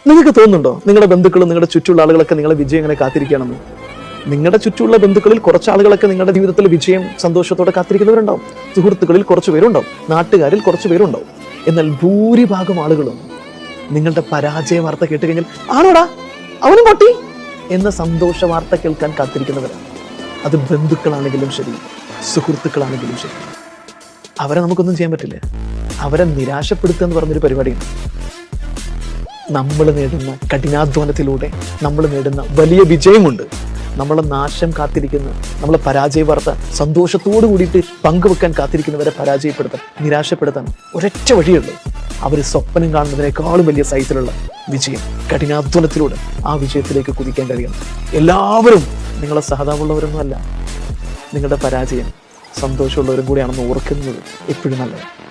നിങ്ങൾക്ക് തോന്നുന്നുണ്ടോ നിങ്ങളുടെ ബന്ധുക്കളും നിങ്ങളുടെ ചുറ്റുമുള്ള ആളുകളൊക്കെ നിങ്ങളെ വിജയം എങ്ങനെ കാത്തിരിക്കുകയാണെന്ന്? നിങ്ങളുടെ ചുറ്റുമുള്ള ബന്ധുക്കളിൽ കുറച്ച് ആളുകളൊക്കെ നിങ്ങളുടെ ജീവിതത്തിൽ വിജയം സന്തോഷത്തോടെ കാത്തിരിക്കുന്നവരുണ്ടാവും. സുഹൃത്തുക്കളിൽ കുറച്ച് പേരുണ്ടാവും, നാട്ടുകാരിൽ കുറച്ച് പേരുണ്ടാവും. എന്നാൽ ഭൂരിഭാഗം ആളുകളും നിങ്ങളുടെ പരാജയ വാർത്ത കേട്ട് കഴിഞ്ഞാൽ ആണോടാ അവനും പൊട്ടി എന്ന സന്തോഷ വാർത്ത കേൾക്കാൻ കാത്തിരിക്കുന്നവരാണ്. അത് ബന്ധുക്കളാണെങ്കിലും ശരി, സുഹൃത്തുക്കളാണെങ്കിലും ശരി. അവരെ നമുക്കൊന്നും ചെയ്യാൻ പറ്റില്ല. അവരെ നിരാശപ്പെടുത്തുക എന്ന് പറഞ്ഞൊരു പരിപാടിയാണ്. നമ്മൾ നേടുന്ന കഠിനാധ്വാനത്തിലൂടെ നമ്മൾ നേടുന്ന വലിയ വിജയമുണ്ട്. നമ്മളെ നാശം കാത്തിരിക്കുന്ന, നമ്മളെ പരാജയ വാർത്ത സന്തോഷത്തോടു കൂടിയിട്ട് പങ്കുവെക്കാൻ കാത്തിരിക്കുന്നവരെ പരാജയപ്പെടുത്താൻ, നിരാശപ്പെടുത്താൻ ഒരൊറ്റ വഴിയുള്ളൂ. അവർ സ്വപ്നം കാണുന്നതിനേക്കാളും വലിയ സൈസിലുള്ള വിജയം കഠിനാധ്വാനത്തിലൂടെ ആ വിജയത്തിലേക്ക് കുതിക്കാൻ കഴിയണം. എല്ലാവരും നിങ്ങളെ സഹതാപമുള്ളവരൊന്നും അല്ല. നിങ്ങളുടെ പരാജയം സന്തോഷമുള്ളവരും കൂടിയാണെന്ന് ഓർക്കുന്നത് എപ്പോഴും നല്ലത്.